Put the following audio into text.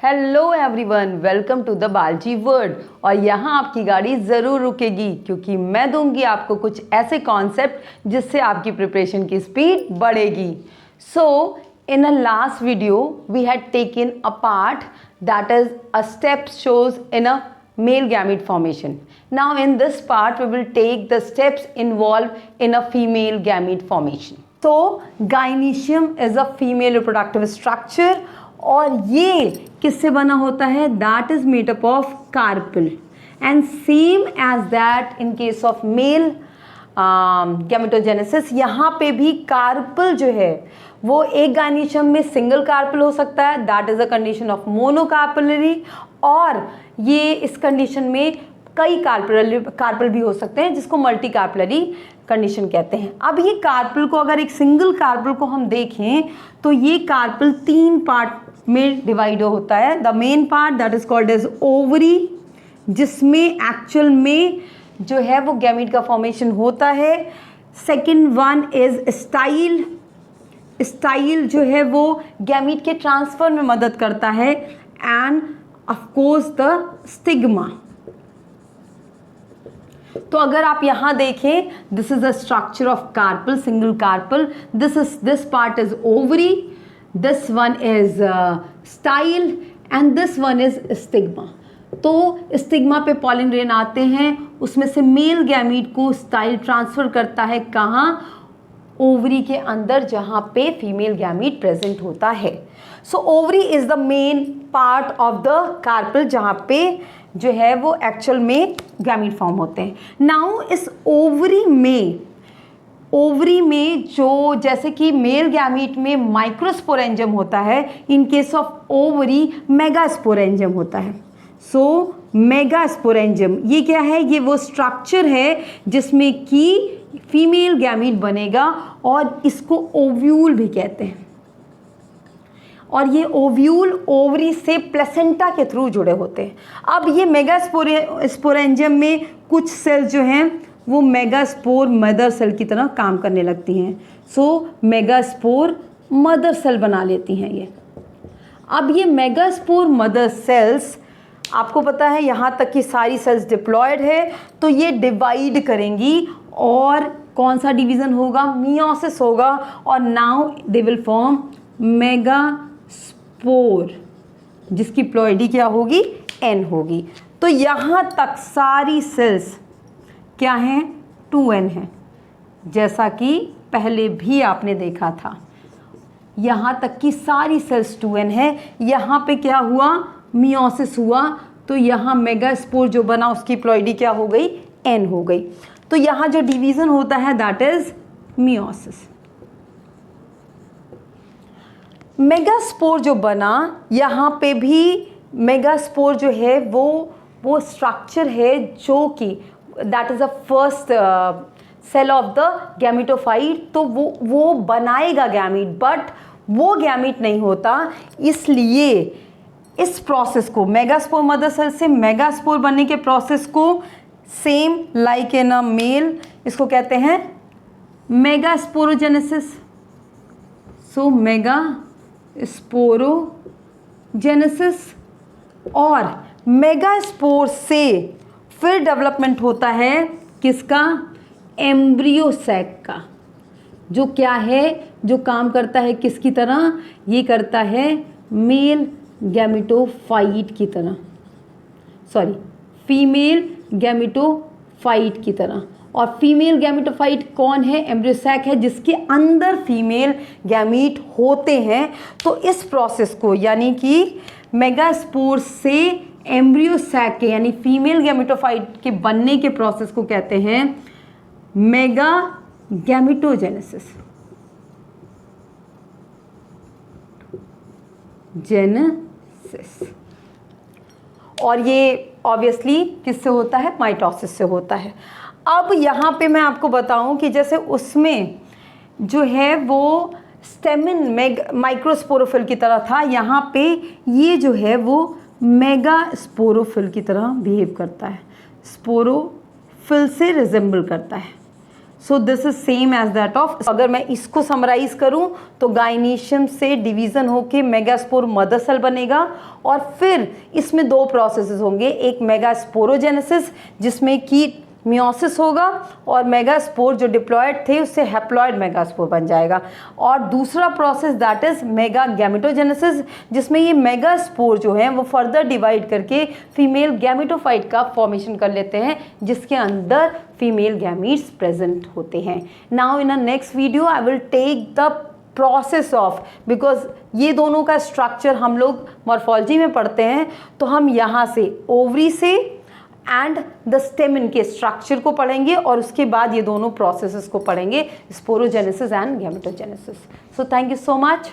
Hello everyone, welcome to the Balaji world. और यहाँ आपकी गाड़ी ज़रूर रुकेगी क्योंकि मैं दूंगी आपको कुछ ऐसे कॉन्सेप्ट जिससे आपकी प्रिपरेशन की स्पीड बढ़ेगी। So in a last video we had taken a part that is a step shows in a male gamete formation. Now in this part we will take the steps involved in a female gamete formation. So gynoecium is a female reproductive structure और ये किससे बना होता है? That is made up of carpel and same as that in case of male gametogenesis. यहाँ पे भी carpel जो है वो एक गाइनीशियम में सिंगल कार्पल हो सकता है, that is a condition of monocarpellary, और ये इस कंडीशन में कई कार्पल भी हो सकते हैं जिसको मल्टी कार्पलरी कंडीशन कहते हैं। अब ये कार्पल को, अगर एक सिंगल कार्पल को हम देखें तो ये कार्पल तीन पार्ट में डिवाइड होता है। The main part that is called as ovary, जिसमें एक्चुअल में जो है वो गैमीट का फॉर्मेशन होता है। Second one is style. Style जो है वो गैमीट के ट्रांसफर में मदद करता है। And of course the stigma. तो अगर आप यहां देखें, this is the structure of carpel, single carpel. This part is ovary, this one is style and this one is stigma. तो स्टिग्मा पे पॉलन ग्रेन आते हैं, उसमें से मेल गैमीट को स्टाइल ट्रांसफर करता है कहाँ? ओवरी के अंदर, जहाँ पे फीमेल गैमीट प्रेजेंट होता है। So ovary is the main part of the carpel जहाँ पे जो है वो एक्चुअल में गैमीट फॉर्म होते हैं। नाउ इस ओवरी में जो, जैसे कि मेल गैमीट में माइक्रोस्पोरेंजियम होता है, in case of ovary megasporangium होता है। सो मेगास्पोरेंजियम ये क्या है? ये वो स्ट्रक्चर है जिसमें कि फीमेल गैमीट बनेगा और इसको ओव्यूल भी कहते हैं। और ये ओव्यूल ओवरी से प्लेसेंटा के थ्रू जुड़े होते हैं। अब ये मेगास्पोरेंजियम में कुछ सेल्स जो हैं वो मेगास्पोर मदर सेल की तरह काम करने लगती हैं। सो मेगास्पोर मदर सेल बना लेती हैं ये। अब ये मेगास्पोर मदर सेल्स, आपको पता है यहाँ तक कि सारी सेल्स डिप्लॉयड है, तो ये डिवाइड करेंगी और कौन सा डिवीज़न होगा? मियोसिस होगा। और now they will form megaspore, जिसकी प्लॉइडी क्या होगी? एन होगी। तो यहाँ तक सारी सेल्स क्या हैं? 2n है, जैसा कि पहले भी आपने देखा था। यहाँ तक की सारी सेल्स 2n है। यहाँ पे क्या हुआ? मियोसिस हुआ, तो यहाँ मेगास्पोर जो बना उसकी प्लॉइडी क्या हो गई? n हो गई। तो यहाँ जो डिवीजन होता है दैट इज मियोसिस। मेगास्पोर जो बना, यहाँ पे भी मेगास्पोर जो है वो स्ट्रक्चर है जो कि that is the first cell of the gametophyte. तो वो बनाएगा गैमीट, बट वो गैमीट नहीं होता। इसलिए इस प्रोसेस को, मेगास्पोर मदर सेल से मेगास्पोर बनने के प्रोसेस को, same like in a male, इसको कहते हैं मेगास्पोरोजेनेसिस। So megasporogenesis. और मेगास्पोर से फिर डेवलपमेंट होता है किसका? एम्ब्रियो सैक का, जो क्या है, जो काम करता है किसकी तरह? ये करता है मेल गैमेटोफाइट की तरह, सॉरी फीमेल गैमेटोफाइट की तरह। और फीमेल गैमेटोफाइट कौन है? एम्ब्रियोसैक है, जिसके अंदर फीमेल गैमीट होते हैं। तो इस प्रोसेस को, यानी कि मेगास्पोर से एम्ब्रियोसैक के, यानी फीमेल गैमेटोफाइट के बनने के प्रोसेस को कहते हैं मेगा गैमेटोजेनेसिस। जेनेसिस। और ये ऑब्वियसली किससे होता है? माइटोसिस से होता है। अब यहाँ पे मैं आपको बताऊँ कि जैसे उसमें जो है वो स्टेमिन माइक्रोस्पोरोफिल की तरह था, यहाँ पे ये जो है वो मेगास्पोरोफिल की तरह बिहेव करता है, स्पोरोफिल से रिजेंबल करता है। So this is same as that of, अगर मैं इसको समराइज करूं तो गाइनीशियम से डिवीजन होके मेगास्पोर मदर सेल बनेगा और फिर इसमें दो प्रोसेसेस होंगे, एक मेगास्पोरोजेनेसिस जिसमें कि मियोसिस होगा और मेगास्पोर जो डिप्लॉयड थे उससे हैप्लॉयड मेगास्पोर बन जाएगा, और दूसरा process that is mega gametogenesis जिसमें ये मेगास्पोर जो है वो फर्दर डिवाइड करके फीमेल गैमेटोफाइट का फॉर्मेशन कर लेते हैं जिसके अंदर फीमेल गैमीट्स प्रेजेंट होते हैं। Now in a next video I will take the process of, because ये दोनों का स्ट्रक्चर हम लोग मॉर्फोलॉजी में पढ़ते हैं तो हम यहाँ से ओवरी से एंड द स्टेमन के स्ट्रक्चर को पढ़ेंगे और उसके बाद ये दोनों प्रोसेसेस को पढ़ेंगे, sporogenesis and gametogenesis. So thank you so much.